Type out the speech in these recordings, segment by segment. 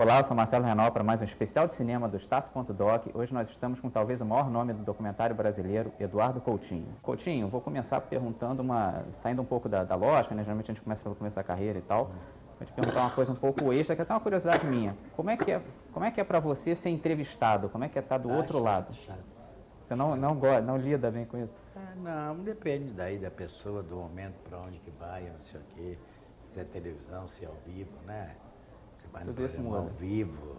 Olá, eu sou Marcelo Renal para mais um especial de cinema do Stasso.doc. Hoje nós estamos com talvez o maior nome do documentário brasileiro, Eduardo Coutinho. Coutinho, vou começar perguntando saindo um pouco da lógica, né? Geralmente a gente começa pelo começo da carreira e tal. Vou te perguntar uma coisa um pouco extra, que é até uma curiosidade minha. Como é que é para você ser entrevistado? Como é que é estar do outro lado? Chato. Você não lida bem com isso? Não, depende daí da pessoa, do momento, para onde que vai, não sei o quê. Se é televisão, se é ao vivo, né? Você vai no Tudo isso programa ao muda. vivo,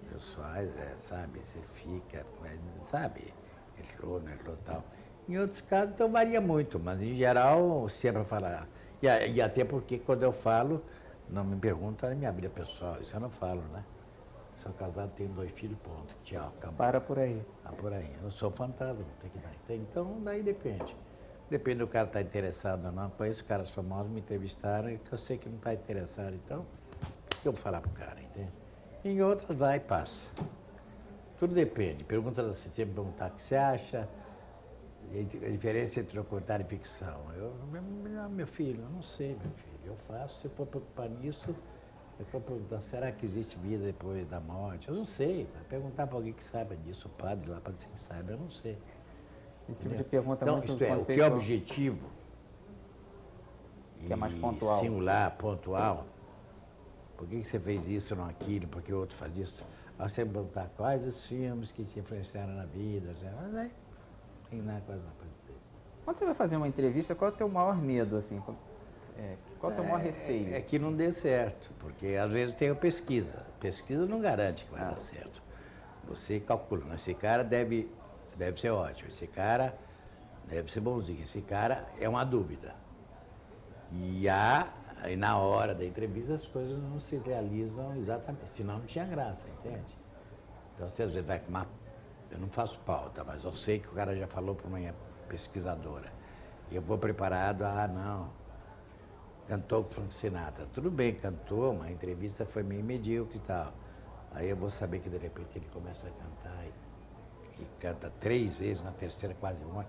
pessoais, sabe? Você fica, sabe? Entrou, não entrou, tal. Em outros casos, então varia muito, mas em geral, se é para falar. E até porque quando eu falo, não me pergunta a minha vida pessoal, isso eu não falo, né? Sou casado, tenho 2 filhos, ponto. Tchau, acabou. Para por aí. Tá por aí. Eu não sou fantasma, tem que dar. Então, daí depende. Depende do cara estar interessado ou não. Conheço caras famosos, me entrevistaram, e que eu sei que não está interessado, então, o que eu vou falar pro cara, entende? Em outras, vai e passa. Tudo depende. Pergunta você sempre perguntar o que você acha, a diferença entre documentário e ficção. Meu filho, eu não sei, meu filho. Eu faço, se eu for preocupar nisso, eu for perguntar, será que existe vida depois da morte? Eu não sei. Vai perguntar para alguém que saiba disso, o padre lá, para dizer que saiba, eu não sei. Esse tipo de pergunta Então, muito isto é, o que é objetivo que é mais e pontual. singular, pontual, por que você fez isso, não aquilo, por que o outro faz isso? Aí você perguntar quais os filmes que te influenciaram na vida, mas aí não tem nada quase não para dizer. Quando você vai fazer uma entrevista, qual é o teu maior medo, assim? Qual é o teu maior receio? É que não dê certo, porque às vezes tem a pesquisa. Pesquisa não garante que vai dar certo. Você calcula, mas esse cara deve ser ótimo, esse cara deve ser bonzinho, esse cara é uma dúvida. E aí na hora da entrevista as coisas não se realizam exatamente, senão não tinha graça, entende? Então você às vezes vai com eu não faço pauta, mas eu sei que o cara já falou para uma pesquisadora. Eu vou preparado, não. Cantou com Frank Sinatra. Tudo bem, cantou, mas a entrevista foi meio medíocre e tal. Aí eu vou saber que de repente ele começa a cantar e canta 3 vezes, na terceira quase uma.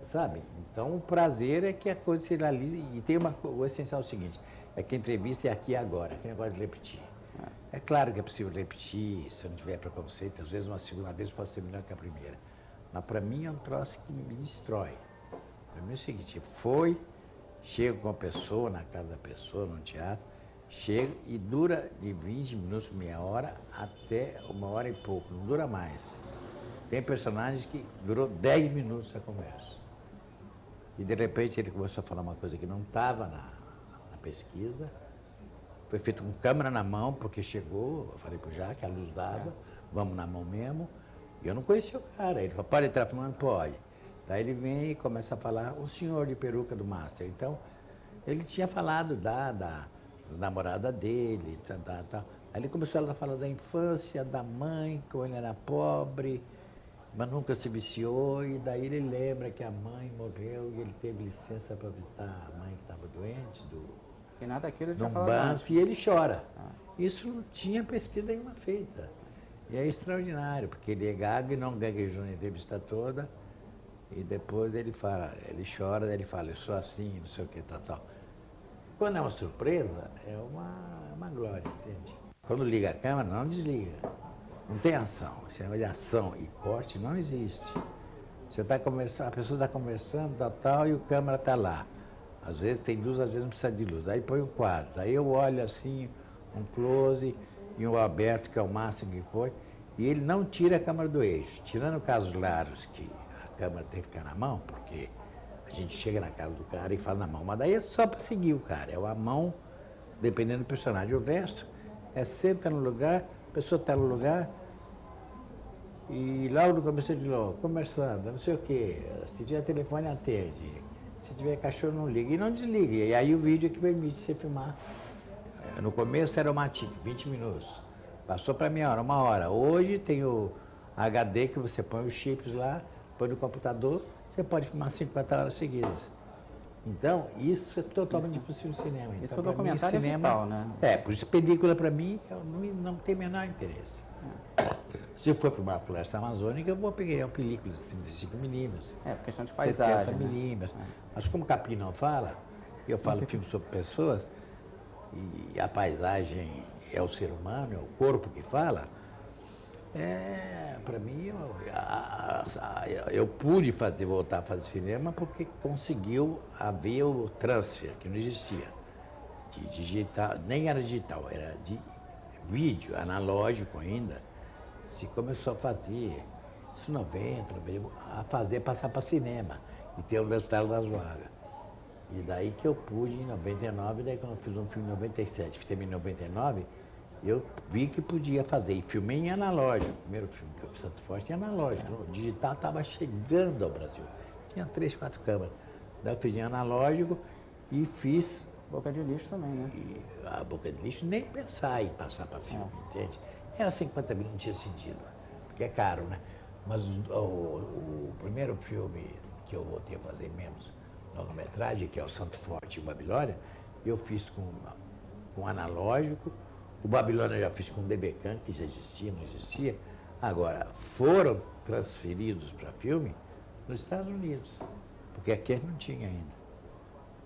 Sabe? Então o prazer é que a coisa se realize. E tem o essencial é o seguinte, é que a entrevista é aqui e agora, que negócio de repetir. É claro que é possível repetir, se não tiver preconceito, às vezes uma segunda vez pode ser melhor que a primeira. Mas para mim é um troço que me destrói. Para mim é o seguinte, chego com a pessoa, na casa da pessoa, no teatro, chego e dura de 20 minutos, meia hora, até 1 hora e pouco, não dura mais. Tem personagens que durou 10 minutos a conversa. E de repente ele começou a falar uma coisa que não estava na pesquisa, foi feito com câmera na mão, porque chegou, eu falei pro Jaque, a luz dava, vamos na mão mesmo, e eu não conhecia o cara. Ele falou, pode entrar filmando? Pode. Daí ele vem e começa a falar, o senhor de peruca do Master. Então, ele tinha falado da namorada dele, tal. Aí ele começou a falar da infância, da mãe, como ele era pobre, mas nunca se viciou, e daí ele lembra que a mãe morreu e ele teve licença para visitar a mãe que estava doente, E nada daquilo ele num já falou banco, e ele chora. Isso não tinha pesquisa nenhuma feita. E é extraordinário, porque ele é gago e não gaguejou na entrevista toda, e depois ele fala, ele chora, daí ele fala, eu sou assim, não sei o que, tal. Quando é uma surpresa, é uma glória, entende? Quando liga a câmera, não desliga. Não tem ação. Esse negócio de ação e corte não existe. Você está conversando, a pessoa está conversando, tal, e o câmera está lá. Às vezes tem luz, às vezes não precisa de luz. Aí põe um quadro. Aí eu olho assim, um close e um aberto, que é o máximo que foi, e ele não tira a câmera do eixo. Tirando casos raros que a câmera tem que ficar na mão, porque a gente chega na casa do cara e fala na mão. Mas daí é só para seguir o cara. É a mão, dependendo do personagem. O resto é senta no lugar, a pessoa está no lugar, e logo no começo de novo, conversando, não sei o quê. Se tiver telefone, atende. Se tiver cachorro, não liga. E não desliga. E aí o vídeo é que permite você filmar. No começo era uma TIC, 20 minutos. Passou para meia hora, 1 hora. Hoje tem o HD que você põe os chips lá, põe no computador, você pode filmar 50 horas seguidas. Então, isso é totalmente possível no cinema. Isso Então, o documentário mim, é vital, né? Por isso película para mim não tem o menor interesse. Se eu for para uma floresta amazônica, eu vou pegar películas de 35mm. Por questão de paisagem, 70mm. Mas como o Capim não fala, eu falo filme sobre pessoas, e a paisagem é o ser humano, é o corpo que fala, para mim, eu pude voltar a fazer cinema porque conseguiu haver o transfer, que não existia, de digital, nem era digital, era de vídeo, analógico ainda, se começou a fazer, isso 90, passar para cinema e ter um resultado razoável. E daí que eu pude, em 99, daí quando eu fiz um filme em 97, fiz em 99, eu vi que podia fazer. E filmei em analógico. O primeiro filme que eu fiz, Santo Forte, em analógico. O digital estava chegando ao Brasil. Tinha 3, 4 câmeras. Daí eu fiz em analógico e fiz... Boca de Lixo também, né? E a Boca de Lixo, nem pensar em passar para filme, entende? Era 50 mil, não tinha sentido, porque é caro, né? Mas o primeiro filme que eu voltei a fazer menos longa-metragem, que é o Santo Forte e Babilônia, eu fiz com analógico. O Babilônia eu já fiz com DBCam, que já existia, não existia. Agora, foram transferidos para filme nos Estados Unidos, porque aqui não tinha ainda.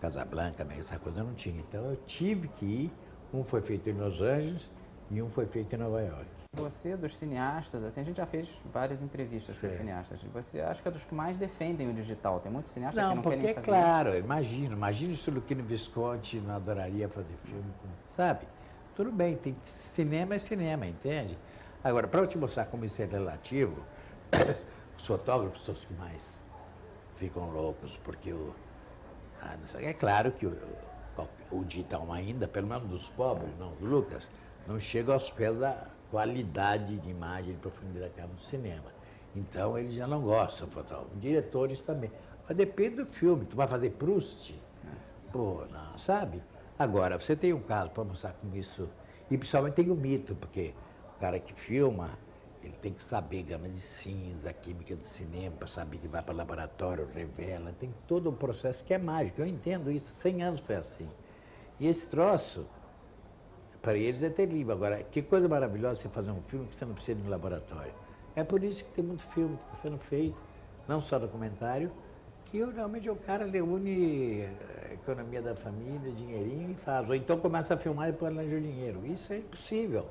Casablanca, essa coisa não tinha. Então eu tive que ir. Um foi feito em Los Angeles e um foi feito em Nova York. Você, dos cineastas, assim, a gente já fez várias entrevistas com cineastas. Você acha que é dos que mais defendem o digital? Tem muitos cineastas que não querem saber. Não, porque é claro, imagina se o Luchino Visconti não adoraria fazer filme, sabe? Tudo bem, cinema é cinema, entende? Agora, para eu te mostrar como isso é relativo, os fotógrafos são os que mais ficam loucos, porque é claro que o digital ainda, pelo menos dos pobres, não, do Lucas, não chega aos pés da qualidade de imagem e profundidade que há no cinema. Então, eles já não gostam, fotógrafos. Diretores também. Mas depende do filme. Tu vai fazer Proust? Pô, não, sabe? Agora, você tem um caso para mostrar como isso... E principalmente tem o mito, porque o cara que filma, ele tem que saber gama de cinza, a química do cinema, para saber que vai para o laboratório, revela. Tem todo um processo que é mágico. Eu entendo isso. 100 anos foi assim. E esse troço... Para eles é terrível. Agora, que coisa maravilhosa você fazer um filme que você não precisa de um laboratório. É por isso que tem muito filme que está sendo feito, não só documentário, que realmente o cara reúne a economia da família, dinheirinho e faz. Ou então começa a filmar e depois arranja o dinheiro. Isso é impossível.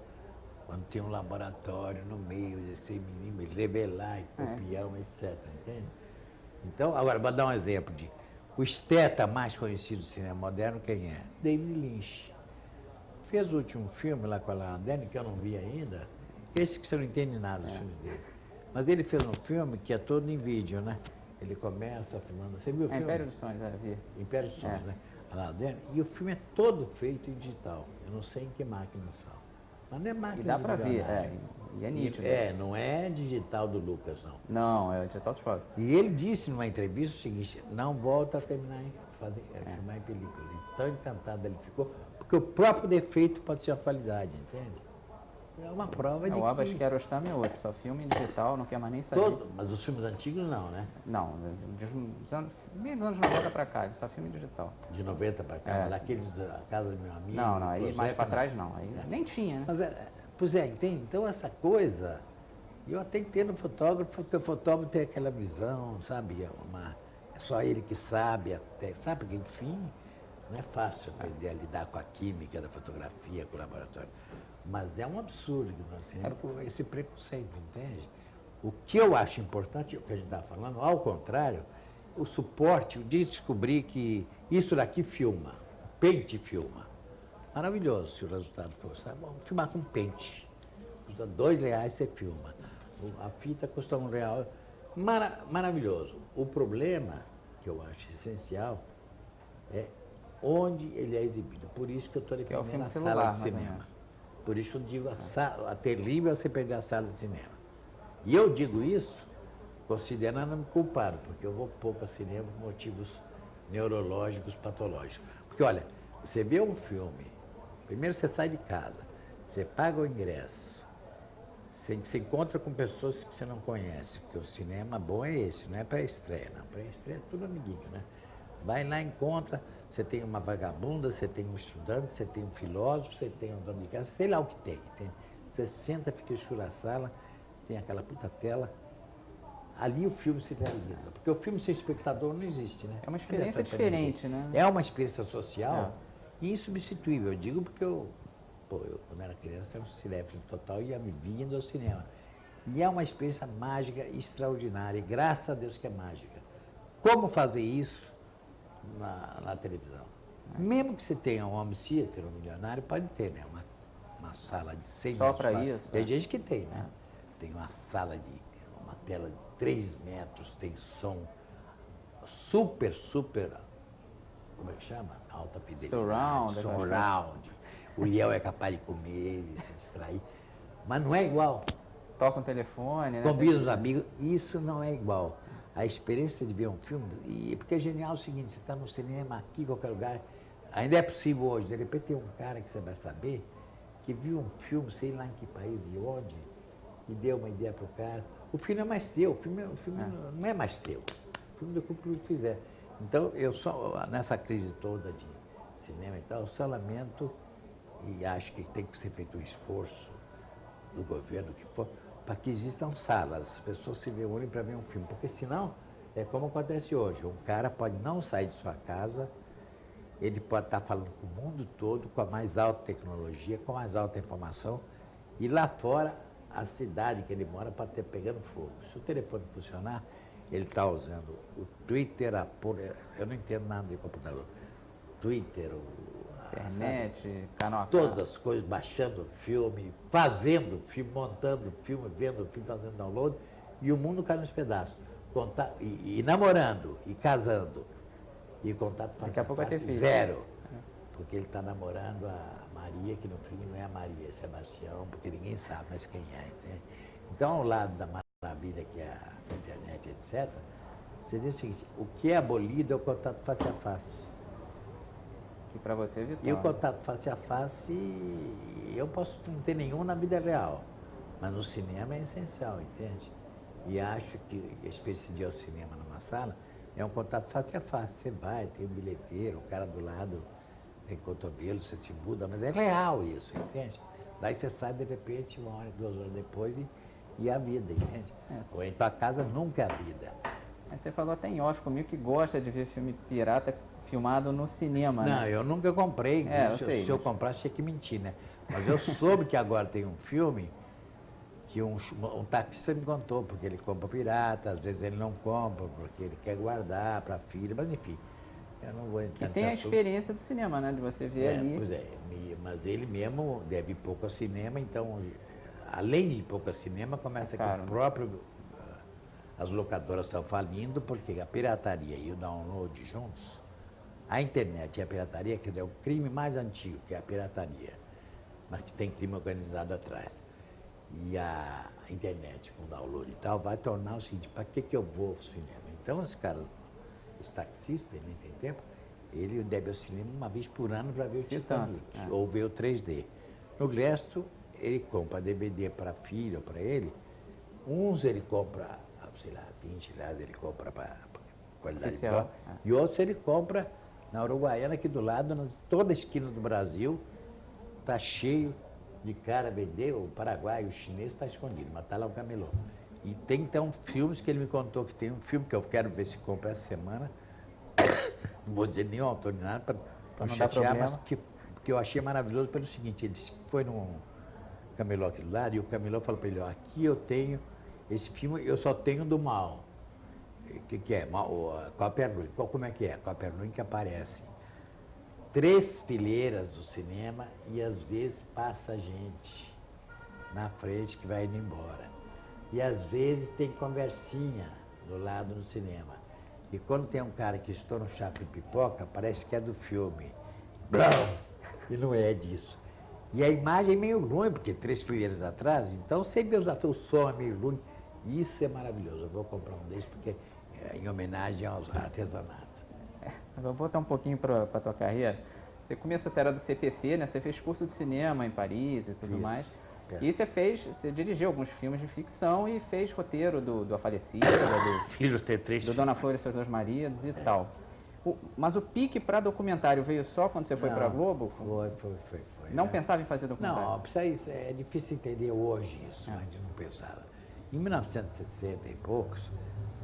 Quando tem um laboratório no meio, desse menino, revelar, copiar, etc. Entende? Então, agora, vou dar um exemplo de... O esteta mais conhecido do cinema moderno, quem é? David Lynch. Fez o último filme lá com a Lara Dern, que eu não vi ainda, esse que você não entende nada dos filmes dele. Mas ele fez um filme que é todo em vídeo, né? Ele começa filmando. Você viu o filme? Império dos Sonhos, vi. Império dos Sonhos, né? A Lara Dern. E o filme é todo feito em digital. Eu não sei em que máquina são. Mas não é máquina. E dá para ver, e é nítido. Não é digital do Lucas, não. Não, é digital de foto. E ele disse numa entrevista o seguinte: não volta a terminar filmar em película. E tão encantado ele ficou. Porque o próprio defeito pode ser a qualidade, entende? É uma prova de O Abbas Kiarostami é outro, só filme em digital, não quer mais nem saber. Mas os filmes antigos não, né? Não, meio dos anos 90 para cá, só filme digital. De 90 para cá, daqueles da casa do meu amigo. Não, aí mais para trás não, aí nem tinha, né? Mas pois entende? Então essa coisa, eu até entendo o fotógrafo, porque o fotógrafo tem aquela visão, sabe? É só ele que sabe, sabe? Porque, enfim, não é fácil aprender a lidar com a química da fotografia, com o laboratório. Mas é um absurdo que nós temos esse preconceito, entende? O que eu acho importante, o que a gente está falando, ao contrário, o suporte, de descobrir que isso daqui filma, pente filma. Maravilhoso se o resultado for, sabe? Vamos filmar com pente. Custa R$2 você filma. A fita custa R$1. Maravilhoso. O problema, que eu acho essencial, é onde ele é exibido. Por isso que eu estou defendendo a sala de cinema. Por isso eu digo, a terrível é você perder a sala de cinema. E eu digo isso considerando-me culpado, porque eu vou pouco ao cinema por motivos neurológicos, patológicos. Porque, olha, você vê um filme, primeiro você sai de casa, você paga o ingresso, você se encontra com pessoas que você não conhece, porque o cinema bom é esse, não é pré-estreia, não. Pré-estreia é tudo amiguinho, né? Vai lá, encontra, você tem uma vagabunda, você tem um estudante, você tem um filósofo, você tem um dono de casa, sei lá o que tem. Você senta, fica escuro na sala, tem aquela puta tela, ali o filme se realiza. Porque o filme sem espectador não existe, né? É uma experiência diferente, né? É uma experiência social insubstituível. Eu digo porque eu Pô, eu quando era criança era um cinéfilo total e ia vivia indo ao cinema. E é uma experiência mágica, extraordinária, e graças a Deus que é mágica. Como fazer isso na televisão? Mesmo que você tenha um home theater, um milionário, pode ter, né? Uma sala de 100 Só metros. para isso? Tem gente que tem, né? Tem uma sala uma tela de 3 metros, tem som super, como é que chama? Alta fidelidade. Surround. O leão é capaz de comer e se distrair. Mas não é igual. Toca um telefone, né? Convida os amigos, isso não é igual. A experiência de ver um filme, porque é genial o seguinte, você está no cinema, aqui, em qualquer lugar, ainda é possível hoje, de repente tem um cara que você vai saber, que viu um filme, sei lá em que país e onde, e deu uma ideia para o cara. O filme é mais teu, o filme não é mais teu, o filme do que o público fizer. Então, eu só, nessa crise toda de cinema e tal, eu só lamento e acho que tem que ser feito um esforço do governo, que for, para que existam salas, as pessoas se reúnem para ver um filme, porque senão é como acontece hoje, um cara pode não sair de sua casa, ele pode estar falando com o mundo todo, com a mais alta tecnologia, com a mais alta informação, e lá fora, a cidade que ele mora pode estar pegando fogo. Se o telefone funcionar, ele está usando o Twitter, eu não entendo nada de computador, Twitter, internet, canal. Todas as coisas, baixando filme, fazendo filme, montando filme, vendo filme, fazendo download, e o mundo cai nos pedaços. E namorando, e casando, e contato Daqui a pouco vai ter filho. zero. Porque ele está namorando a Maria, que no fim não é a Maria, é Sebastião, porque ninguém sabe mais quem é, entende? Então, ao lado da maravilha que é a internet, etc., você diz o seguinte, o que é abolido é o contato face a face. Que para você é vital. E o contato face a face, eu posso não ter nenhum na vida real, mas no cinema é essencial, entende? E acho que a experiência de ir ao cinema numa sala é um contato face a face. Você vai, tem um bilheteiro, o cara do lado tem cotovelo, você se muda, mas é real isso, entende? Daí você sai de repente, 1 hora, 2 horas depois e a vida, entende? Ou em tua casa nunca é a vida. Você falou até em off comigo que gosta de ver filme pirata filmado no cinema, Não, né? eu nunca comprei. Se eu comprasse, tinha que mentir, né? Mas eu soube que agora tem um filme que um taxista me contou, porque ele compra pirata, às vezes ele não compra, porque ele quer guardar para a filha, mas enfim, eu não vou entrar Que tem a experiência do cinema, né? De você ver ali. Pois é, mas ele mesmo deve ir pouco ao cinema, então, além de ir pouco ao cinema, começa com o próprio... As locadoras estão falindo, porque a pirataria e o download juntos, a internet e a pirataria, quer dizer, é o crime mais antigo, que é a pirataria, mas que tem crime organizado atrás. E a internet com download e tal vai tornar o seguinte, para que eu vou ao cinema? Então, esse taxista, ele nem tem tempo, ele deve ir ao cinema uma vez por ano para ver o Titanic, ou ver o 3D. No resto, ele compra DVD para a filha ou para ele, uns ele compra, sei lá, 20 reais ele compra para qualidade boa, e outros ele compra na Uruguaiana, aqui do lado, toda a esquina do Brasil, está cheio de cara vender, o Paraguai, o chinês está escondido, mas está lá o camelô. E tem então filmes que ele me contou, que tem um filme que eu quero ver se compra essa semana, não vou dizer nenhum autor nem nada, para não chatear, mas que eu achei maravilhoso pelo seguinte, ele disse que foi num camelô aqui do lado, e o camelô falou para ele, ó, aqui eu tenho esse filme, eu só tenho do mal. O que é? Cópia ruim. Como é que é? Cópia ruim que aparece 3 fileiras do cinema e às vezes passa gente na frente que vai indo embora. E às vezes tem conversinha do lado do cinema. E quando tem um cara que estoura um chapo de pipoca, parece que é do filme. Blum! E não é disso. E a imagem é meio ruim, porque 3 fileiras atrás, então sempre o som é meio ruim. Isso é maravilhoso. Eu vou comprar um desses porque é em homenagem aos artesanatos. Vamos voltar um pouquinho para a tua carreira. Você começou, você era do CPC, né? Você fez curso de cinema em Paris e tudo mais. E você dirigiu alguns filmes de ficção e fez roteiro do A Falecida, Filhos T3. do Dona Flor e seus 2 maridos e tal. Mas o pique para documentário veio só quando você foi para a Globo? Foi. Não pensava em fazer documentário? Não, é difícil entender hoje isso, mas eu não pensava. Em 1960 e poucos,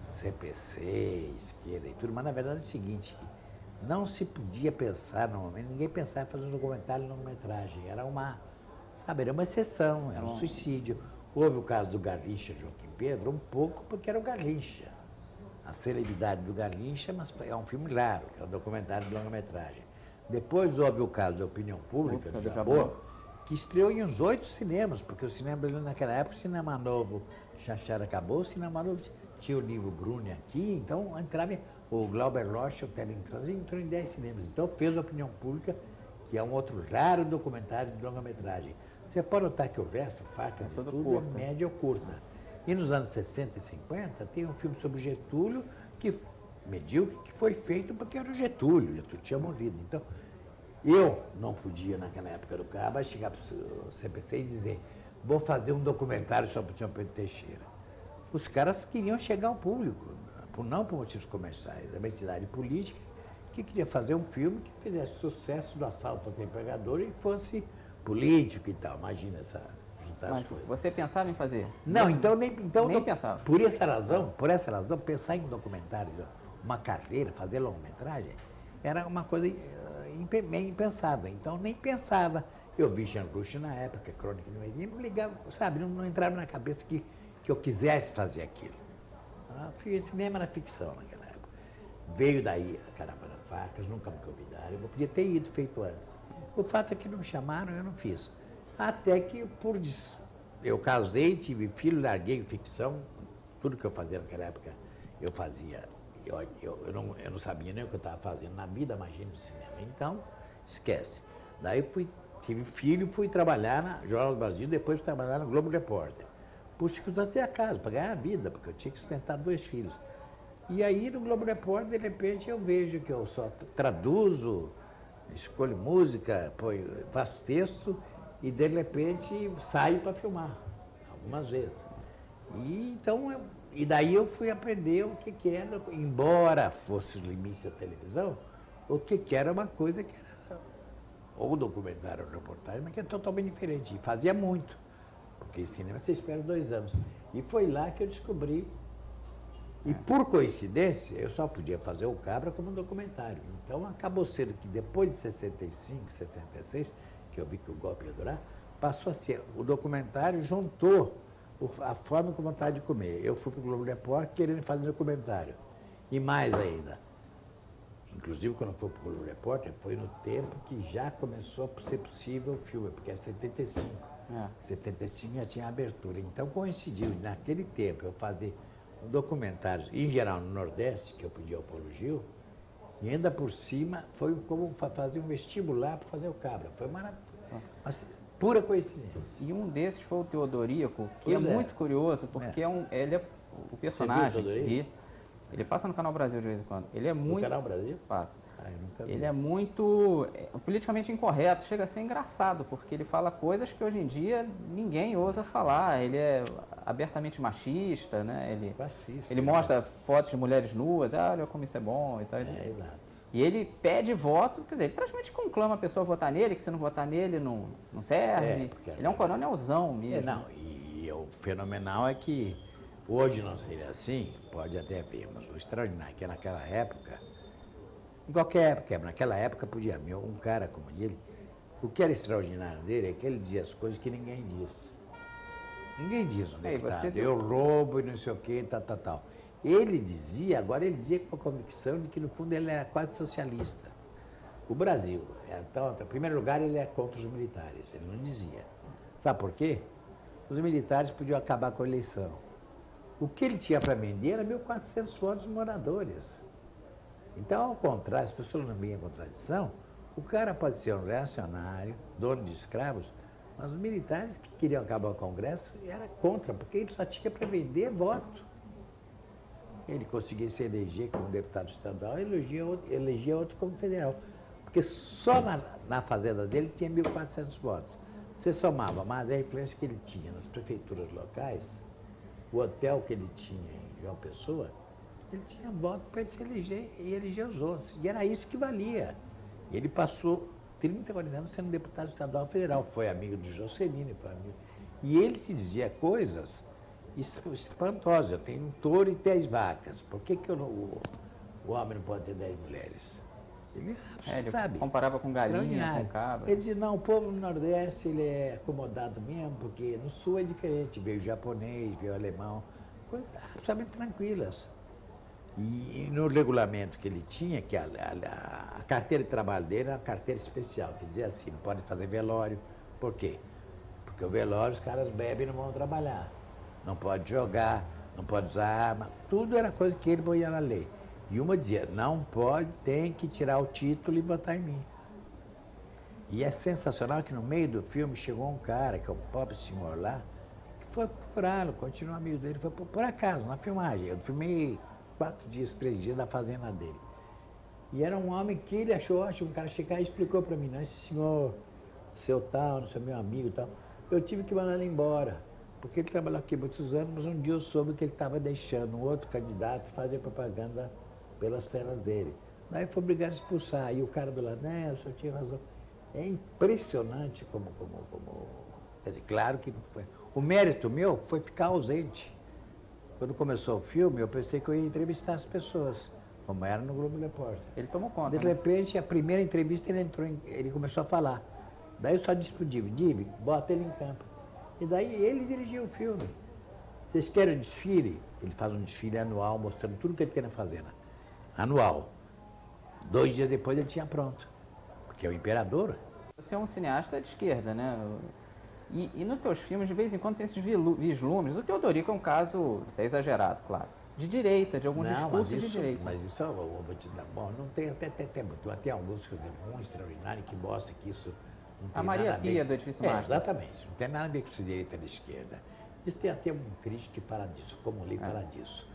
CPC, esquerda e tudo, mas na verdade é o seguinte, não se podia pensar, ninguém pensava em fazer um documentário e longa-metragem, era uma Sabe, era uma exceção, era um suicídio. Houve o caso do Garrincha Joaquim Pedro, um pouco porque era o Garrincha. A celebridade do Garrincha, mas é um filme raro, que é um documentário de longa-metragem. Depois houve o caso da Opinião Pública, do Jabor, que estreou em uns 8 cinemas, porque o cinema brasileiro naquela época, o Cinema Novo, Chachara acabou, o Cinema Novo tinha o Nivo Bruni aqui, então entrava o Glauber Rocha, o Telencrans, entrou em 10 cinemas. Então fez a Opinião Pública, que é um outro raro documentário de longa-metragem. Você pode notar que o resto, Facas e tudo, é média ou curta. E nos anos 60 e 50, tem um filme sobre Getúlio, que medíocre, que foi feito porque era o Getúlio tinha morrido. Então, eu não podia, naquela época do Cabo, chegar para o CPC e dizer, vou fazer um documentário sobre o Tião Pedro Teixeira. Os caras queriam chegar ao público, não por motivos comerciais, era uma entidade política que queria fazer um filme que fizesse sucesso do assalto ao empregador e fosse político e tal. Imagina essa juntar as coisas. Você pensava em fazer? Não, então nem pensava. Por essa razão, pensar em um documentário, uma carreira, fazer longa-metragem, era uma coisa impensável. Então nem pensava. Eu vi Jean Rush na época, Crônica de Medina, não ligava, sabe, não entrava na cabeça que eu quisesse fazer aquilo. Cinema era ficção naquela época. Veio daí a Caravana Facas, nunca me convidaram, eu podia ter ido feito antes. O fato é que não me chamaram, eu não fiz. Até que, eu casei, tive filho, larguei ficção, tudo que eu fazia naquela época, eu fazia. Eu não sabia nem o que eu estava fazendo na vida, imagina o cinema. Então, esquece. Daí tive filho, fui trabalhar na Jornal do Brasil, depois fui trabalhar no Globo Repórter. Por circunstância a casa, para ganhar a vida, porque eu tinha que sustentar 2 filhos. E aí, no Globo Repórter, de repente, eu vejo que eu só traduzo, escolho música, faço texto e, de repente, saio para filmar, algumas vezes. E daí eu fui aprender o que era, embora fosse os limites da televisão, o que era uma coisa que era ou documentário ou reportagem, mas que é totalmente diferente. E fazia muito, porque em cinema você espera 2 anos. E foi lá que eu descobri. E por coincidência, eu só podia fazer o Cabra como documentário. Então acabou sendo que depois de 65, 66, que eu vi que o golpe ia durar, passou a ser, o documentário juntou a fome com vontade de comer. Eu fui para o Globo Repórter querendo fazer documentário. E mais ainda, inclusive quando eu fui para o Globo Repórter, foi no tempo que já começou a ser possível o filme, porque era 75. 75 já tinha abertura. Então coincidiu, naquele tempo, eu fazer um documentário, em geral no Nordeste, que eu pedi ao Paulo Gil, e ainda por cima foi como fazer um vestibular para fazer o Cabra. Foi maravilhoso. Mas, pura coincidência. E um desses foi o Teodorico, que é muito curioso, porque ele é o personagem. Ele passa no Canal Brasil de vez em quando. Ele é muito. No Canal Brasil? Passa. Ele é muito politicamente incorreto, chega a ser engraçado, porque ele fala coisas que hoje em dia ninguém ousa falar. Ele é abertamente machista, né? Ele mostra fotos de mulheres nuas, olha como isso é bom e tal. Exato. E ele pede voto, quer dizer, ele praticamente conclama a pessoa a votar nele, que se não votar nele não serve. Ele é um coronelzão mesmo. E o fenomenal é que hoje não seria assim, pode até ver, mas o extraordinário é que naquela época, em qualquer época, naquela época podia haver um cara como ele, o que era extraordinário dele é que ele dizia as coisas que ninguém diz. Ninguém diz, um deputado, eu roubo e não sei o que, tal. Ele dizia, agora ele dizia com a convicção de que no fundo ele era quase socialista. O Brasil, então, em primeiro lugar, ele é contra os militares, ele não dizia. Sabe por quê? Os militares podiam acabar com a eleição. O que ele tinha para vender era 1.400 votos de moradores. Então, ao contrário, as pessoas não veem a contradição, o cara pode ser um reacionário, dono de escravos, mas os militares que queriam acabar com o Congresso era contra, porque ele só tinha para vender voto. Ele conseguia se eleger como deputado estadual e elegia outro como federal. Porque só na fazenda dele tinha 1.400 votos. Você somava mais a influência que ele tinha nas prefeituras locais, o hotel que ele tinha em João Pessoa, ele tinha voto para ele se eleger e eleger os outros. E era isso que valia. E ele passou 30, 40 anos sendo deputado estadual federal. Foi amigo do Juscelino, foi amigo. E ele se dizia coisas espantosas. Eu tenho um touro e 10 vacas. Por que o homem não pode ter 10 mulheres? Ele sabe? comparava com galinha, com Extraordinário. cabra. Ele dizia, não, o povo no Nordeste ele é acomodado mesmo, porque no Sul é diferente, veio japonês, veio alemão, coisas absolutamente tranquilas. E no regulamento que ele tinha, que a carteira de trabalho dele era uma carteira especial, que dizia assim, não pode fazer velório. Por quê? Porque o velório os caras bebem e não vão trabalhar. Não pode jogar, não pode usar arma, tudo era coisa que ele põe na lei. E uma dizia, não pode, tem que tirar o título e botar em mim. E é sensacional que no meio do filme chegou um cara, que é o pobre senhor lá, que foi procurá-lo, continuou amigo dele, foi por acaso, na filmagem. Eu filmei 4 dias, 3 dias da fazenda dele. E era um homem que ele achou ótimo, um cara chegar e explicou para mim, não, esse senhor, seu tal, não sei, meu amigo e tal, eu tive que mandar ele embora. Porque ele trabalhou aqui muitos anos, mas um dia eu soube que ele estava deixando um outro candidato fazer propaganda pelas terras dele. Daí foi obrigado a expulsar. E o cara do lado, né, o senhor tinha razão. É impressionante como... Quer dizer, claro que não foi. O mérito meu foi ficar ausente. Quando começou o filme, eu pensei que eu ia entrevistar as pessoas, como era no Globo Repórter. Ele tomou conta, De né? repente, a primeira entrevista, ele começou a falar. Daí eu só disse pro Dib, bota ele em campo. E daí ele dirigiu o filme. Vocês querem o desfile? Ele faz um desfile anual, mostrando tudo que ele tem na fazenda. Anual. 2 dias depois ele tinha pronto. Porque é o imperador. Você é um cineasta de esquerda, né? E nos teus filmes, de vez em quando, tem esses vislumbres. O Teodorico é um caso até exagerado, claro. De direita, de alguns discursos de direita. Mas isso eu vou te dar. Bom, não tem até muito. Tem alguns que um extraordinário que mostra que isso não tem A Maria nada a ver Pia com- do Edifício Máscara. Exatamente. Não tem nada a ver com se direita ou esquerda. Isso tem até um crítico que fala disso. Comolli fala disso.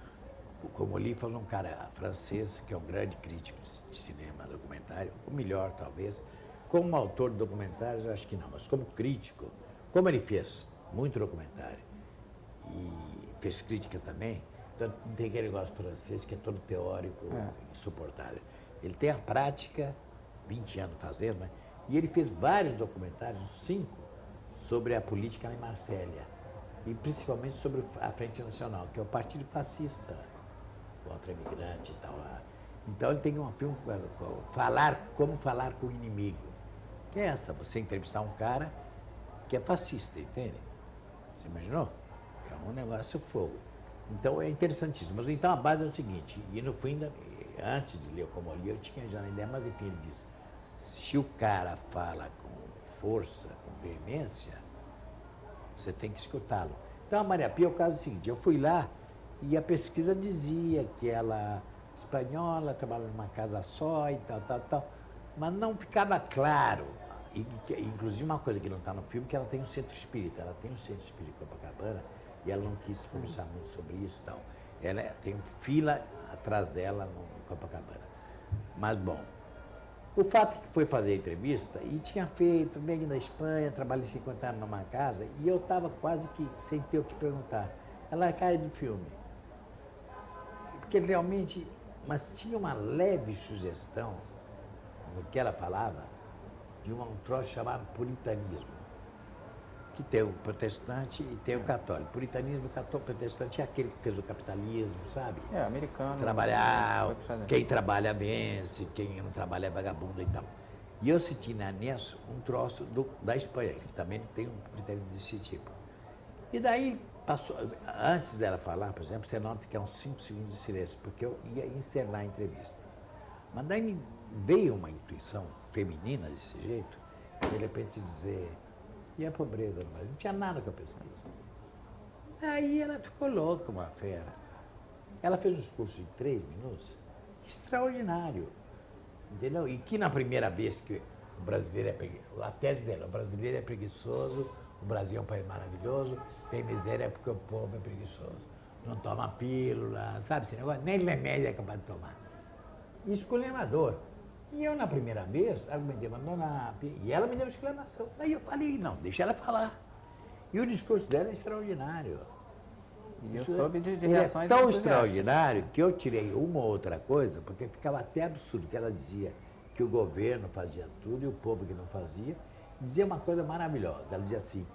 O Comolli foi um cara francês que é um grande crítico de cinema, documentário, o melhor talvez. Como autor de documentários, eu acho que não, mas como crítico, como ele fez muito documentário e fez crítica também, então não tem aquele negócio francês que é todo teórico, insuportável. Ele tem a prática, 20 anos fazendo, né? E ele fez vários documentários, 5, sobre a política em Marsella, e principalmente sobre a Frente Nacional, que é o partido fascista contra imigrante e tal. Então ele tem um filme, como falar com o inimigo. Que é essa, você entrevistar um cara que é fascista, entende? Você imaginou? É um negócio fogo. Então é interessantíssimo. Mas então a base é o seguinte, e no fim, antes de ler o Comolli, eu tinha já uma ideia, mas enfim, ele disse, se o cara fala com força, com veemência, você tem que escutá-lo. Então a Maria Pia é o caso seguinte, eu fui lá e a pesquisa dizia que ela, espanhola, trabalha numa casa só e tal, mas não ficava claro. Inclusive uma coisa que não está no filme, que ela tem um centro espírita, em Copacabana, e ela não quis se conversar muito sobre isso e tal. Ela tem fila atrás dela no Copacabana. Mas, bom, o fato é que foi fazer a entrevista e tinha feito, venho da Espanha, trabalhei 50 anos numa casa, e eu estava quase que sem ter o que perguntar. Ela cai do filme. Porque realmente, mas tinha uma leve sugestão no que ela falava, de um troço chamado puritanismo, que tem o protestante e tem o católico. Puritanismo, católico, protestante é aquele que fez o capitalismo, sabe? É, americano. Trabalhar, quem trabalha vence, quem não trabalha é vagabundo e tal. E eu senti nisso um troço da Espanha, que também tem um puritanismo desse tipo. E daí, passou, antes dela falar, por exemplo, você nota que é uns 5 segundos de silêncio, porque eu ia encerrar a entrevista. Mas daí me veio uma intuição feminina desse jeito, de repente dizer, e a pobreza no Brasil? Não tinha nada com a pesquisa. Aí ela ficou louca, uma fera. Ela fez um discurso de 3 minutos, extraordinário, entendeu? E que na primeira vez que o brasileiro é preguiçoso, a tese dela, o brasileiro é preguiçoso, o Brasil é um país maravilhoso, tem miséria porque o povo é preguiçoso. Não toma pílula, sabe esse negócio? Nem remédio é capaz de tomar. Esculhambador. E eu, na primeira vez, argumentei, mas dona... E ela me deu uma exclamação. Daí eu falei, não, deixa ela falar. E o discurso dela é extraordinário. E eu soube de Ele reações é tão entusiastas. extraordinário que eu tirei uma ou outra coisa, porque ficava até absurdo, que ela dizia que o governo fazia tudo e o povo que não fazia. Dizia uma coisa maravilhosa. Ela dizia assim,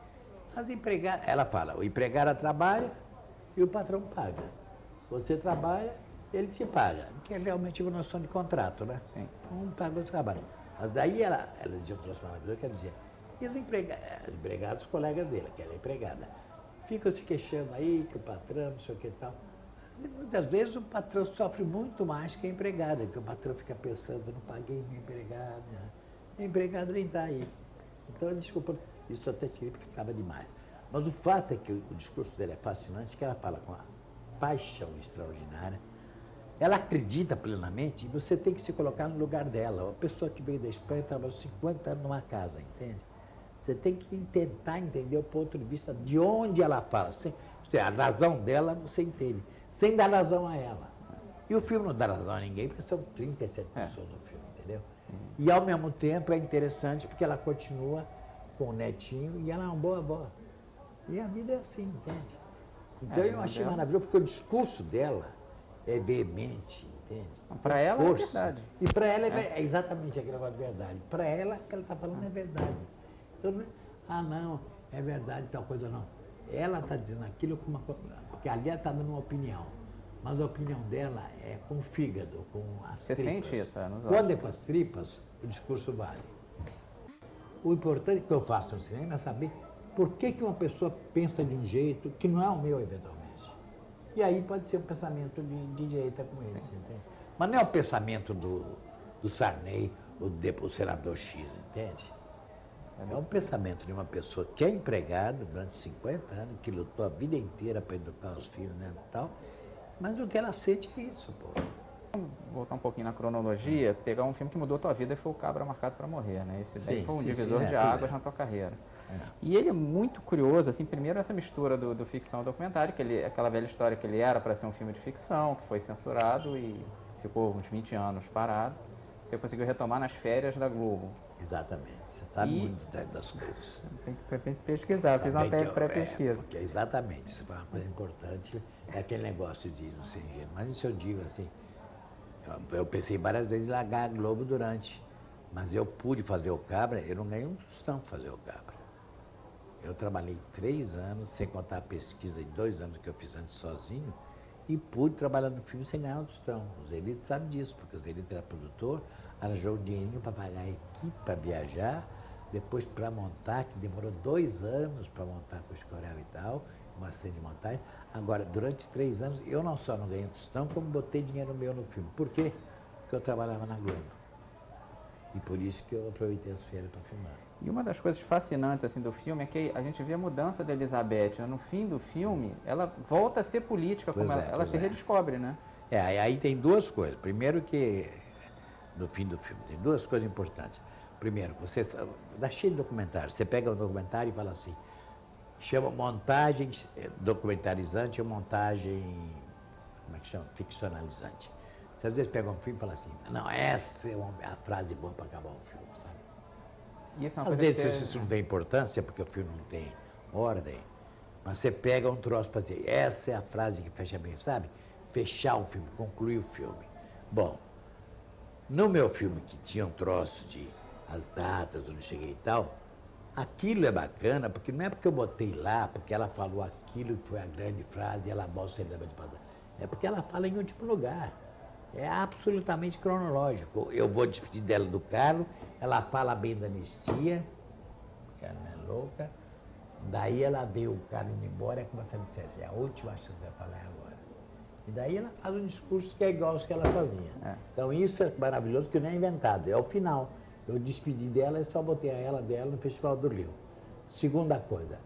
as empregadas... Ela fala, o empregado trabalha e o patrão paga. Você trabalha ele te paga, porque é realmente uma noção de contrato, né? Sim. Um paga o trabalho. Mas daí ela dizia um troço maravilhoso, que ela dizia, e os empregados, os colegas dele, que ela é empregada, ficam se queixando aí que o patrão, não sei o que e tal. Muitas vezes o patrão sofre muito mais que a empregada, que o patrão fica pensando, não paguei minha empregada, a empregada nem está aí. Então, desculpa, isso até ficava demais. Mas o fato é que o discurso dela é fascinante, que ela fala com uma paixão extraordinária, ela acredita plenamente e você tem que se colocar no lugar dela. Uma pessoa que veio da Espanha trabalhou 50 anos numa casa, entende? Você tem que tentar entender o ponto de vista de onde ela fala. Isto é, a razão dela você entende, sem dar razão a ela. E o filme não dá razão a ninguém, porque são 37 pessoas no filme, entendeu? E ao mesmo tempo é interessante porque ela continua com o netinho e ela é uma boa avó. E a vida é assim, entende? Então eu achei maravilhoso, porque o discurso dela é veemente, entende? Para ela é verdade. E para ela é exatamente aquele negócio de verdade. Para ela, o que ela está falando é verdade. Então, não, é verdade, tal coisa não. Ela está dizendo aquilo com uma coisa, porque ali ela está dando uma opinião. Mas a opinião dela é com o fígado, com as Você tripas. sente isso? Quando é com as tripas, o discurso vale. O importante que eu faço no cinema é saber por que uma pessoa pensa de um jeito que não é o meu, eventualmente. E aí pode ser um pensamento de direita como esse, entende? Mas não é o pensamento do Sarney ou do senador X, entende? É um pensamento de uma pessoa que é empregada durante 50 anos, que lutou a vida inteira para educar os filhos, né, e tal, mas o que ela sente é isso, pô. Vamos voltar um pouquinho na cronologia, pegar um filme que mudou a tua vida e foi o Cabra Marcado para Morrer, né? Esse daí foi um divisor de águas na tua carreira. E ele é muito curioso, assim, primeiro essa mistura do ficção e documentário, que ele, aquela velha história que ele era para ser um filme de ficção, que foi censurado e ficou uns 20 anos parado. Você conseguiu retomar nas férias da Globo. Exatamente. Você sabe muito das coisas. Tem que pesquisar, fiz uma pré-pesquisa. Porque exatamente, isso foi uma coisa importante, é aquele negócio de não ser ingênuo. Mas isso eu digo assim, eu pensei várias vezes em largar a Globo durante, mas eu pude fazer o Cabra, eu não ganhei um tostão para fazer o Cabra. Eu trabalhei 3 anos, sem contar a pesquisa de 2 anos que eu fiz antes sozinho, e pude trabalhar no filme sem ganhar um tostão. O Zelito sabe disso, porque o Zelito era produtor, arranjou um dinheirinho para pagar a equipe para viajar, depois para montar, que demorou 2 anos para montar com o Escorel e tal, uma cena de montagem. Agora, durante 3 anos, eu não só não ganhei um tostão, como botei dinheiro meu no filme. Por quê? Porque eu trabalhava na Globo. E por isso que eu aproveitei as férias para filmar. E uma das coisas fascinantes assim, do filme é que a gente vê a mudança da Elizabeth, né? No fim do filme, ela volta a ser política, como ela se redescobre, né? Aí tem 2 coisas. Primeiro que, no fim do filme, tem 2 coisas importantes. Primeiro, você dá cheio de documentário. Você pega um documentário e fala assim, chama montagem documentarizante ou montagem, como é que chama? Ficcionalizante. Você às vezes pega um filme e fala assim, não, essa é a frase boa para acabar o filme, sabe? Isso é uma Às coisa vezes isso não tem importância, porque o filme não tem ordem, mas você pega um troço para dizer, essa é a frase que fecha bem, sabe? Fechar o filme, concluir o filme. Bom, no meu filme, que tinha um troço de as datas, onde eu cheguei e tal, aquilo é bacana, porque não é porque eu botei lá, porque ela falou aquilo que foi a grande frase, e ela mostra de passar. É porque ela fala em último lugar. É absolutamente cronológico. Eu vou despedir dela do Carlos, ela fala bem da anistia, porque ela não é louca. Daí ela vê o Carlos indo embora, é como se ela dissesse, é a última chance de falar agora. E daí ela faz um discurso que é igual aos que ela fazia. Então isso é maravilhoso, que não é inventado, é o final. Eu despedi dela e só botei a ela dela no Festival do Rio. Segunda coisa,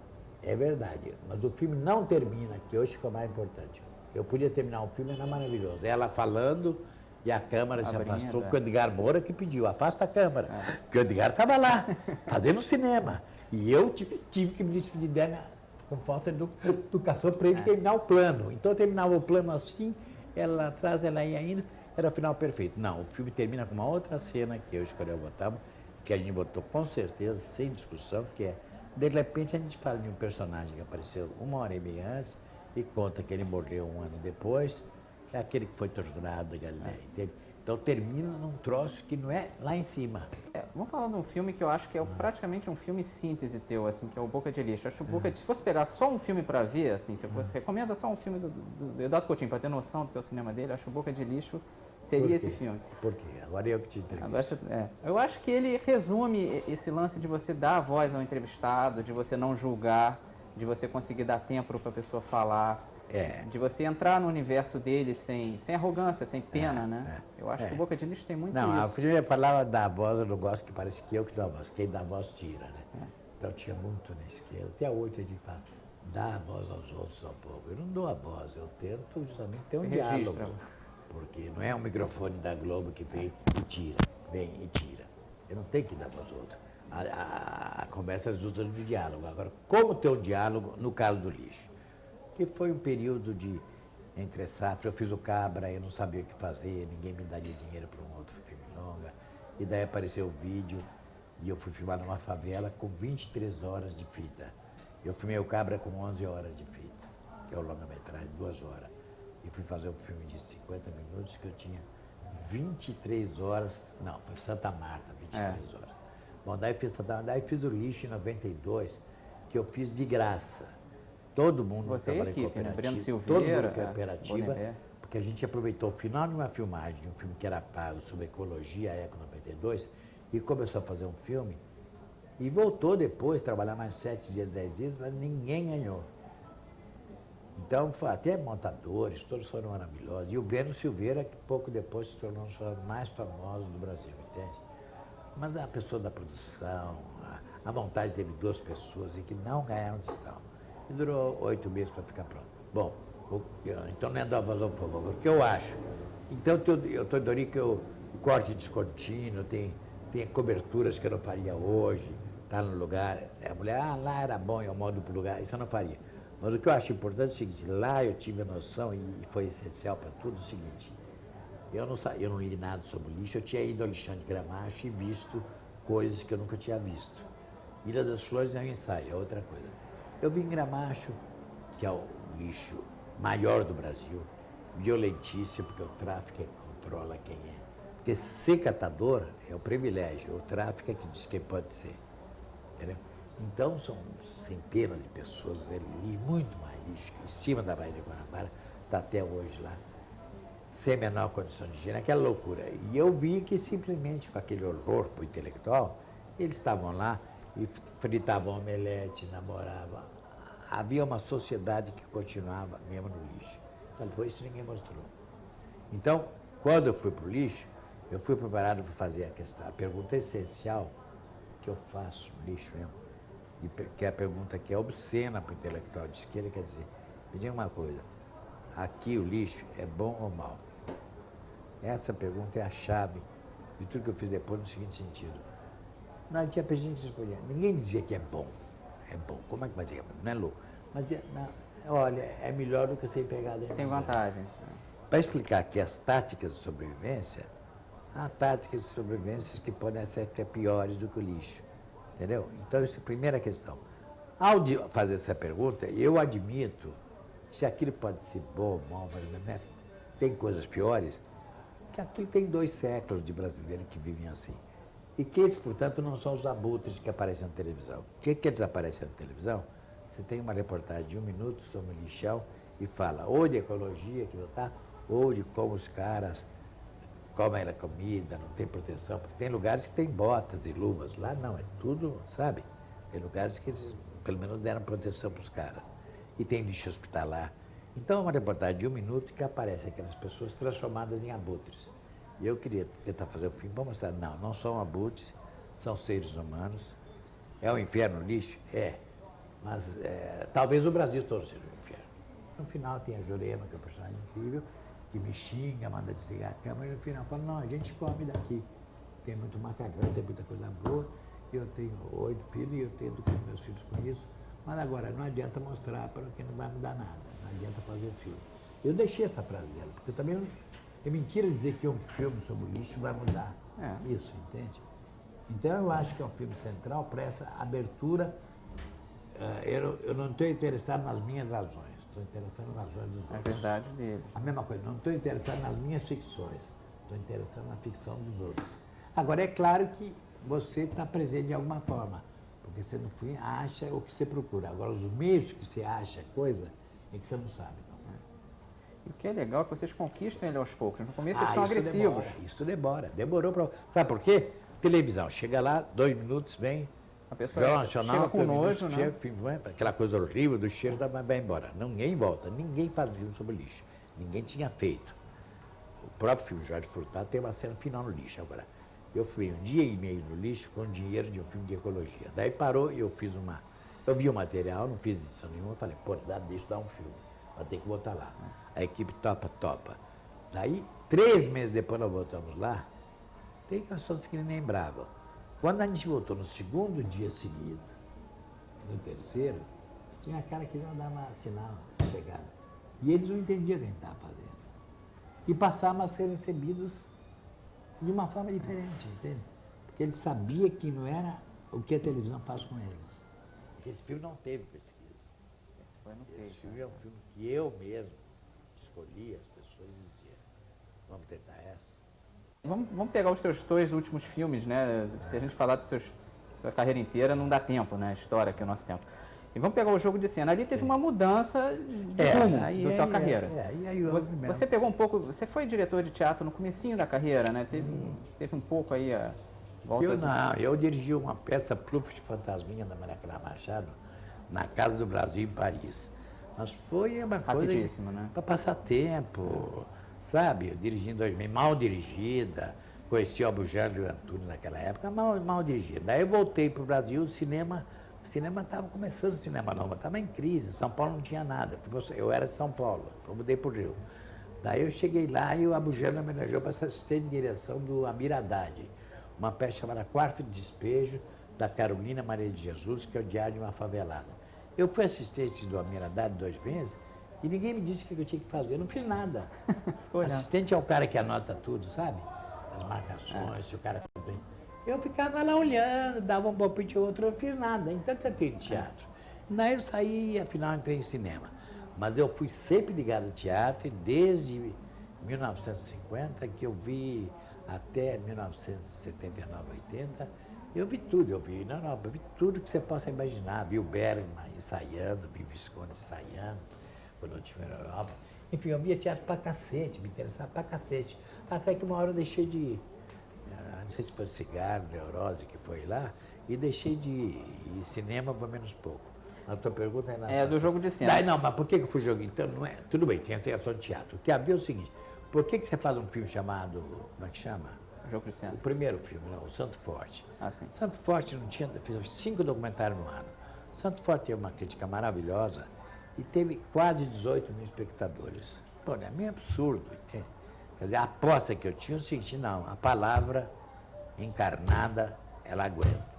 é verdade, mas o filme não termina, que hoje ficou mais importante. Eu podia terminar o filme, era maravilhoso. Ela falando e a câmera se afastou, porque o Edgar Moura que pediu, afasta a câmera. Porque o Edgar estava lá, fazendo cinema. E eu tive que me despedir dela com falta de educação para ele terminar o plano. Então eu terminava o plano assim, ela lá atrás, ela ia indo, era o final perfeito. Não, o filme termina com uma outra cena que eu escolhi botar, que a gente botou com certeza, sem discussão, que é, de repente a gente fala de um personagem que apareceu 1h30 antes, e conta que ele morreu 1 ano depois, é aquele que foi torturado da Galileia, entende? Então termina num troço que não é lá em cima. Vamos falar de um filme que eu acho que é praticamente um filme síntese teu, assim, que é o Boca de Lixo. Acho que se fosse pegar só um filme para ver, assim, se eu fosse recomenda só um filme do Eduardo Coutinho, para ter noção do que é o cinema dele, acho que o Boca de Lixo seria esse filme. Por quê? Agora eu que te entrevisto. Eu acho que ele resume esse lance de você dar a voz ao entrevistado, de você não julgar, de você conseguir dar tempo para a pessoa falar. De você entrar no universo dele sem arrogância, sem pena, né? Eu acho que o Boca de Lixo tem muito isso. Não, a primeira palavra da voz eu não gosto, que parece que eu que dou a voz. Quem dá a voz tira, né? Então tinha muito na esquerda. Até hoje a gente fala, dá a voz aos outros, ao povo. Eu não dou a voz, eu tento justamente ter um diálogo. Porque não é um microfone da Globo que vem e tira, vem e tira. Eu não tenho que dar voz aos outros. A conversa resulta do diálogo. Agora, como ter um diálogo no caso do lixo? Que foi um período de entre safra, eu fiz o Cabra, eu não sabia o que fazer, ninguém me daria dinheiro para um outro filme longa. E daí apareceu o vídeo e eu fui filmar numa favela com 23 horas de fita. Eu filmei o Cabra com 11 horas de fita, que é o longa-metragem, 2 horas. E fui fazer um filme de 50 minutos que eu tinha 23 horas, não, foi Santa Marta, 23 horas. Bom, daí fiz o Lixo em 92, que eu fiz de graça. Todo mundo trabalha em cooperativa, né? Breno Silveira, todo mundo em cooperativa, porque a gente aproveitou o final de uma filmagem, de um filme que era pago sobre ecologia, a Eco 92, e começou a fazer um filme, e voltou depois, trabalhar mais 7 dias, 10 dias, mas ninguém ganhou. Então, até montadores, todos foram maravilhosos. E o Breno Silveira, que pouco depois se tornou um dos mais famosos do Brasil, entende? Mas a pessoa da produção, a vontade teve 2 pessoas e que não ganharam audição. E durou 8 meses para ficar pronto. Bom, então não é dar voz ao povo. Agora, o que eu acho? Então, eu estou adorando que o corte descontínuo, tem coberturas que eu não faria hoje, está no lugar. A mulher, lá era bom, eu modo para o lugar, isso eu não faria. Mas o que eu acho importante é o seguinte, lá eu tive a noção, e foi essencial para tudo, o seguinte, eu não li nada sobre o lixo, eu tinha ido ao Alexandre Gramacho e visto coisas que eu nunca tinha visto. Ilha das Flores é um ensaio, é outra coisa. Eu vi em Gramacho, que é o lixo maior do Brasil, violentíssimo, porque o tráfico é que controla quem é. Porque ser catador é o privilégio, o tráfico é que diz quem pode ser. Entendeu? Então, são centenas de pessoas ali, muito mais lixo, em cima da Baía de Guanabara, está até hoje lá, sem a menor condição de higiene, aquela loucura. E eu vi que simplesmente com aquele horror para o intelectual, eles estavam lá e fritavam omelete, namoravam. Havia uma sociedade que continuava mesmo no lixo. Então, depois isso ninguém mostrou. Então, quando eu fui para o lixo, eu fui preparado para fazer a pergunta essencial que eu faço no lixo mesmo, que é a pergunta que é obscena para o intelectual de esquerda, quer dizer, me diga uma coisa, aqui o lixo é bom ou mau? Essa pergunta é a chave de tudo que eu fiz depois no seguinte sentido. Não tinha pra gente responder. Ninguém dizia que é bom. É bom. Como é que vai dizer? Não é louco. Mas, olha, é melhor do que você pegar dentro. Tem vantagens. Para explicar que as táticas de sobrevivência, há táticas de sobrevivência que podem ser até piores do que o lixo. Entendeu? Então, essa é a primeira questão. Ao fazer essa pergunta, eu admito que se aquilo pode ser bom ou mal, né? Tem coisas piores, que aqui tem 2 séculos de brasileiros que vivem assim. E que eles, portanto, não são os abutres que aparecem na televisão. O que eles aparecem na televisão? Você tem uma reportagem de 1 minuto sobre o lixão e fala ou de ecologia, que não está, ou de como os caras comem a comida, não tem proteção, porque tem lugares que tem botas e luvas. Lá não, é tudo, sabe? Tem lugares que eles, pelo menos, deram proteção para os caras. E tem lixo hospitalar. Então, é uma reportagem de 1 minuto que aparece aquelas pessoas transformadas em abutres. E eu queria tentar fazer o filme para mostrar, não são abutres, são seres humanos. É um inferno o lixo? É. Mas talvez o Brasil todo seja um inferno. No final tem a Jurema, que é um personagem incrível, que me xinga, manda desligar a câmera, e no final fala, não, a gente come daqui. Tem muito macacão, tem muita coisa boa, eu tenho 8 filhos e eu tento educar meus filhos com isso, mas agora não adianta mostrar porque não vai mudar nada, não adianta fazer filme. Eu deixei essa frase dela, porque também é mentira dizer que um filme sobre o lixo vai mudar isso, entende? Então eu acho que é um filme central para essa abertura. Eu não estou interessado nas minhas razões, estou interessado nas razões dos outros. É verdade dele. A mesma coisa, não estou interessado nas minhas ficções, Estou interessado na ficção dos outros. Agora, é claro que você está presente de alguma forma, porque você no fim acha o que você procura. Agora, os meios que você acha coisa é que você não sabe. Não é? E o que é legal é que vocês conquistam ele aos poucos. No começo eles Ah, são isso agressivos. demora, isso demora. Demorou para... Sabe por quê? Televisão. Chega lá, 2 minutos, vem... A pessoa Jornal Nacional, chega com 2 nojo, minutos, né? chega, aquela coisa horrível do cheiro, vai embora. Ninguém volta, ninguém faz filme sobre lixo. Ninguém tinha feito. O próprio filme Jorge Furtado tem uma cena final no lixo. Agora, eu fui 1 dia e meio no lixo com dinheiro de um filme de ecologia. Daí parou e eu fiz uma... Eu vi o material, não fiz edição nenhuma, falei, pô, deixa eu dar um filme, vai ter que botar lá. A equipe topa. Daí, 3 meses depois nós voltamos lá, tem pessoas que nem lembravam. Quando a gente voltou no segundo dia seguido, no terceiro, tinha cara que já dava sinal de chegada. E eles não entendiam o que a gente estava fazendo. E passavam a ser recebidos de uma forma diferente, entende? Porque eles sabiam que não era o que a televisão faz com eles. Esse filme não teve pesquisa. Esse filme é um filme que eu mesmo escolhi, as pessoas diziam, vamos tentar essa. Vamos pegar os seus 2 últimos filmes, né? Se a gente falar da sua carreira inteira, não dá tempo, né? A história aqui, o nosso tempo. E vamos pegar o Jogo de Cena. Ali teve uma mudança de rumo da sua carreira. Você pegou um pouco... Você foi diretor de teatro no comecinho da carreira, né? Teve um pouco aí a volta... Eu dirigi uma peça Pluf de Fantasminha da Maria Clara Machado na Casa do Brasil, em Paris. Mas foi uma coisa... Rapidíssimo, né? Para passar tempo... Sabe, eu dirigi em 2000, mal dirigida, conheci o Abujamra Antunes naquela época, mal dirigida. Daí eu voltei para o Brasil, o cinema estava começando, o cinema novo, estava em crise, São Paulo não tinha nada, eu era de São Paulo, eu mudei para o Rio. Daí eu cheguei lá e o Abujamra me homenageou para ser assistente de direção do Amir Haddad, uma peça chamada Quarto de Despejo, da Carolina Maria de Jesus, que é o Diário de uma Favelada. Eu fui assistente do Amir Haddad 2 meses, e ninguém me disse o que eu tinha que fazer, eu não fiz nada. O assistente é o cara que anota tudo, sabe? As marcações, se o cara ficou bem. Eu ficava lá olhando, dava um palpite ou outro, eu não fiz nada, então que eu tenho teatro. Daí eu saí e afinal entrei em cinema. Mas eu fui sempre ligado ao teatro e desde 1950, que eu vi até 1979, 80, eu vi tudo, eu vi tudo que você possa imaginar. Vi o Bergman ensaiando, vi o Visconde ensaiando, quando eu estive na Europa. Enfim, eu via teatro pra cacete, me interessava pra cacete. Até que uma hora eu deixei de ir, não sei se foi cigarro, neurose que foi lá, e deixei de ir cinema por menos pouco. A tua pergunta é... É do Jogo de Cena. Não, mas por que eu fui jogo? Então, não é... Tudo bem, tem essa questão de teatro. O que havia é o seguinte, por que você faz um filme chamado, como é que chama? Jogo de Cena. O primeiro filme, não, o Santo Forte. Ah, sim. Santo Forte não tinha, fez 5 documentários no ano. Santo Forte teve uma crítica maravilhosa e teve quase 18 mil espectadores. Pô, é meio absurdo, entende? Quer dizer, a aposta que eu tinha é o seguinte, não, a palavra encarnada, ela aguenta.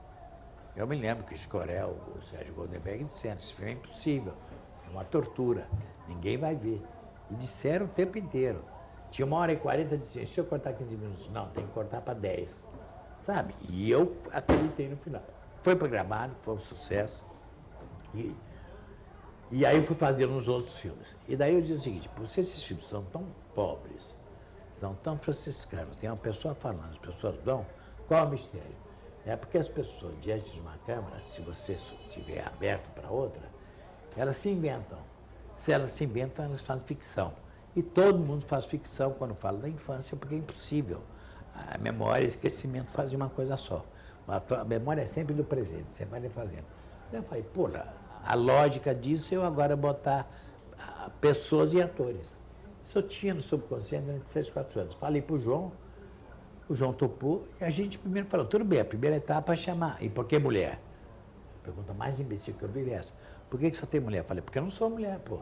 Eu me lembro que o Escorel, o Sérgio Goldenberg disseram, isso é impossível, é uma tortura, ninguém vai ver. E disseram o tempo inteiro. Tinha 1h40 de ciência, se eu cortar 15 minutos, não, tem que cortar para 10. Sabe? E eu acreditei no final. Foi programado, foi um sucesso. E aí eu fui fazendo uns outros filmes. E daí eu disse o seguinte, por se esses filmes são tão pobres, são tão franciscanos, tem uma pessoa falando, as pessoas dão, qual é o mistério? É porque as pessoas, diante de uma câmera, se você estiver aberto para outra, elas se inventam. Se elas se inventam, elas fazem ficção. E todo mundo faz ficção quando fala da infância, porque é impossível. A memória e o esquecimento fazem uma coisa só. A memória é sempre do presente, você vai fazendo. Eu falei, pô, a lógica disso é eu agora botar pessoas e atores. Isso eu tinha no subconsciente durante 6, 4 anos. Falei para o João topou, e a gente primeiro falou, tudo bem, a primeira etapa é chamar. E por que mulher? A pergunta mais imbecil que eu vi é essa. Por que só tem mulher? Falei, porque eu não sou mulher, pô.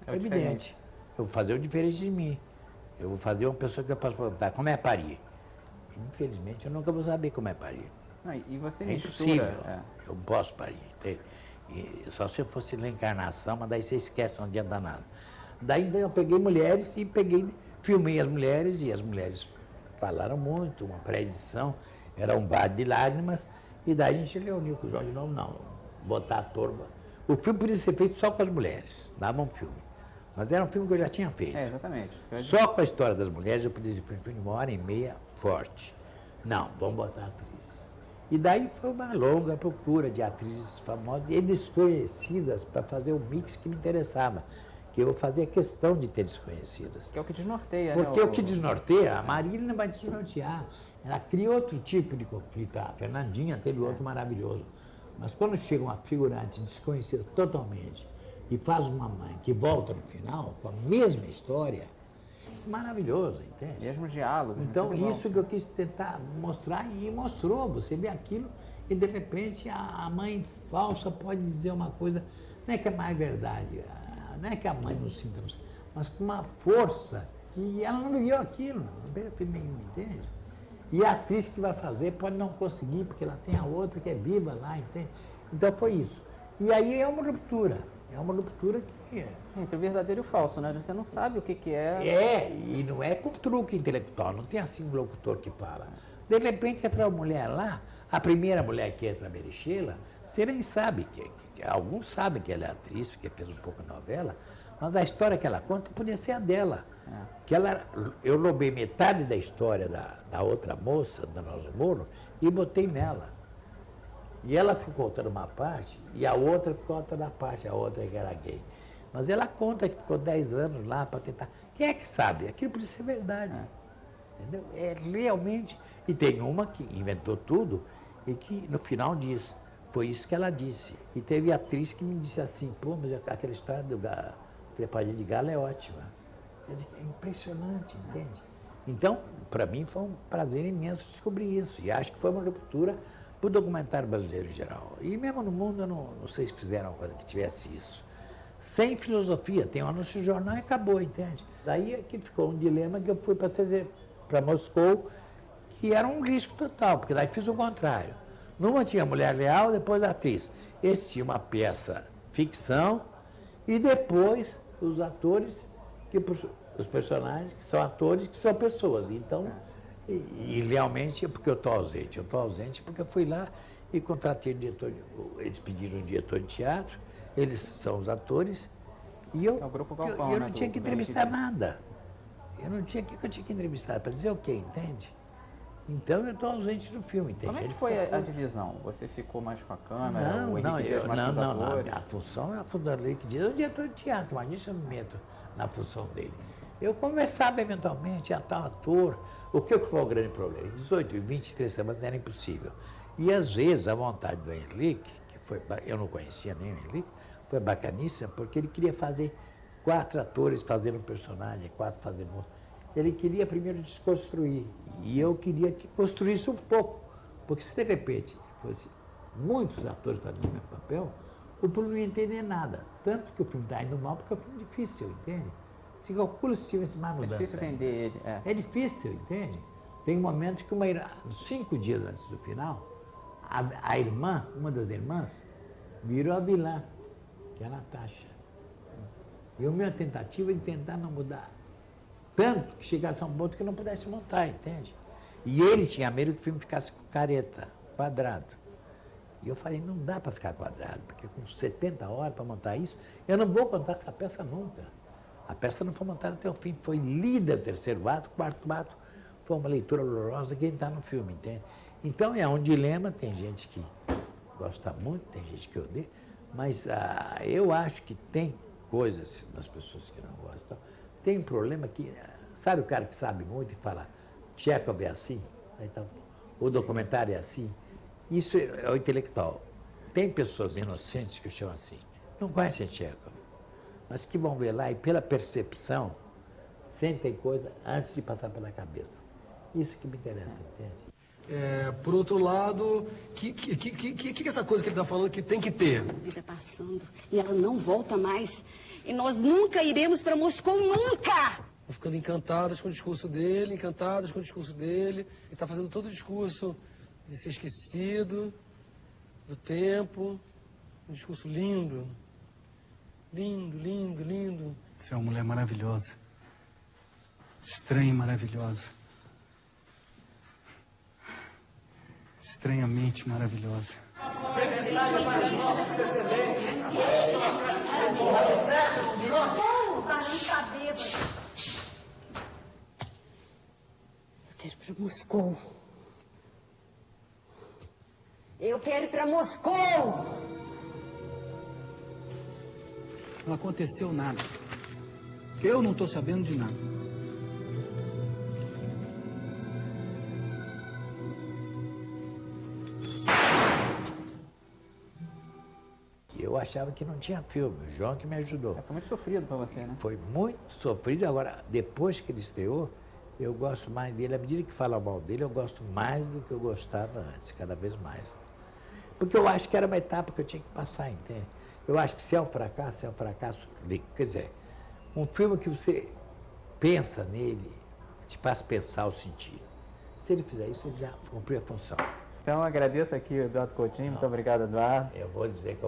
É evidente. Eu vou fazer o diferente de mim. Eu vou fazer uma pessoa que eu posso perguntar, como é parir? Infelizmente, eu nunca vou saber como é parir. E você impossível. Eu não posso parir, entende? E só se eu fosse na encarnação, mas daí você esquece, não adianta nada. Daí eu peguei mulheres e filmei as mulheres, e as mulheres falaram muito, uma pré-edição, era um bar de lágrimas, e daí a gente reuniu com o João de novo, não, botar a turma. O filme podia ser feito só com as mulheres, dava um filme. Mas era um filme que eu já tinha feito. Exatamente. Só com a história das mulheres eu podia dizer, foi um filme de 1h30, forte. Não, vamos botar atriz. E daí foi uma longa procura de atrizes famosas e desconhecidas para fazer o mix que me interessava. Que eu fazia questão de ter desconhecidas. Que é o que desnorteia, Porque né? o que desnorteia, a Marília não vai desnortear. Ela cria outro tipo de conflito. A Fernandinha teve outro maravilhoso. Mas quando chega uma figurante desconhecida totalmente e faz uma mãe que volta no final com a mesma história, maravilhoso, entende? Mesmo diálogo. Então, isso que eu quis tentar mostrar e mostrou. Você vê aquilo e, de repente, a mãe falsa pode dizer uma coisa, não é que é mais verdade, não é que a mãe não sinta, mas com uma força que ela não viveu aquilo, não teve filme nenhum, entende? E a atriz que vai fazer pode não conseguir, porque ela tem a outra que é viva lá, entende? Então, foi isso. E aí é uma ruptura que é. Entre o verdadeiro e o falso, né? Você não sabe o que é. É, e não é com truque intelectual, não tem assim um locutor que fala. De repente entra uma mulher lá, a primeira mulher que entra, a Merichela, você nem sabe, alguns sabem que ela é atriz, porque fez um pouco de novela, mas a história que ela conta podia ser a dela. Que eu roubei metade da história da outra moça, da Nossa Moro, e botei nela. E ela ficou contando uma parte, e a outra ficou contando a parte, a outra que era gay. Mas ela conta que ficou 10 anos lá para tentar. Quem é que sabe? Aquilo podia ser verdade. Entendeu? É realmente. E tem uma que inventou tudo e que no final diz. Foi isso que ela disse. E teve atriz que me disse assim, pô, mas aquela história do trepadinha de galo é ótima. É impressionante, entende? Então, para mim foi um prazer imenso descobrir isso. E acho que foi uma ruptura para o documentário brasileiro em geral. E mesmo no mundo, eu não sei se fizeram uma coisa que tivesse isso. Sem filosofia, tem um anúncio de jornal e acabou, entende? Daí é que ficou um dilema que eu fui para Moscou, que era um risco total, porque daí fiz o contrário. Numa tinha mulher real, depois atriz. Esse tinha uma peça ficção e depois os atores, os personagens que são atores, que são pessoas. Então, e realmente é porque eu estou ausente. Eu estou ausente porque eu fui lá e contratei um diretor, eles pediram um diretor de teatro, eles são os atores, e eu, é o Grupo Galpão, eu né, não tinha que entrevistar nada. Eu não tinha que eu tinha que entrevistar, para dizer o quê, entende? Então eu estou ausente do filme, entende? Como é que foi a divisão? Você ficou mais com a câmera? Não, o Henrique Dias mais com os atores? A função do Henrique Dias é o diretor de teatro, mas isso eu me meto na função dele. Eu conversava eventualmente, tal ator, o que foi o grande problema? 18 e 23 semanas era impossível. E às vezes a vontade do Henrique, que foi, eu não conhecia nem o Henrique, foi bacaníssima, porque ele queria fazer 4 atores fazendo um personagem, 4 fazendo outro. Ele queria primeiro desconstruir, e eu queria que construísse um pouco, porque se de repente fosse muitos atores fazendo o mesmo papel, o público não ia entender nada. Tanto que o filme está indo mal, porque é um filme difícil, entende? Se calcula se tivesse mais mudança. É difícil vender ele. É difícil, entende? Tem momentos que 5 dias antes do final, a irmã, uma das irmãs, virou a vilã, que é a Natasha. E a minha tentativa é tentar não mudar. Tanto que chegasse a um ponto que eu não pudesse montar, entende? E eles tinham medo que o filme ficasse careta, quadrado. E eu falei, não dá para ficar quadrado, porque com 70 horas para montar isso, eu não vou contar essa peça nunca. A peça não foi montada até o fim, foi lida o 3º ato, o 4º ato foi uma leitura horrorosa, quem está no filme, entende? Então é um dilema, tem gente que gosta muito, tem gente que odeia, mas eu acho que tem coisas das pessoas que não gostam. Tem um problema que, sabe o cara que sabe muito e fala, Tchekhov é assim, então, o documentário é assim, isso é o intelectual. Tem pessoas inocentes que chamam assim, não conhecem Tchekhov, mas que vão ver lá e pela percepção, sentem coisa antes de passar pela cabeça. Isso que me interessa, entende? Por outro lado, que essa coisa que ele está falando que tem que ter? A vida passando e ela não volta mais. E nós nunca iremos para Moscou, nunca! Vão ficando encantadas com o discurso dele, Ele está fazendo todo o discurso de ser esquecido, do tempo. Um discurso lindo. Lindo, lindo, lindo. Você é uma mulher maravilhosa. Estranha e maravilhosa. Estranhamente maravilhosa. Moscou. Eu quero ir para Moscou! Não aconteceu nada. Eu não estou sabendo de nada. Eu achava que não tinha filme, o João que me ajudou. Foi muito sofrido para você, né? Foi muito sofrido. Agora, depois que ele estreou, eu gosto mais dele. À medida que fala mal dele, eu gosto mais do que eu gostava antes, cada vez mais. Porque eu acho que era uma etapa que eu tinha que passar, entende? Eu acho que se é um fracasso, é um fracasso. Quer dizer, um filme que você pensa nele, te faz pensar ou sentir. Se ele fizer isso, ele já cumpriu a função. Então, eu agradeço aqui o Eduardo Coutinho. Muito obrigado, Eduardo. Eu vou dizer que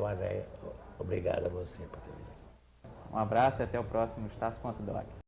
obrigado a você por ter vindo. Um abraço e até o próximo Estácio.doc.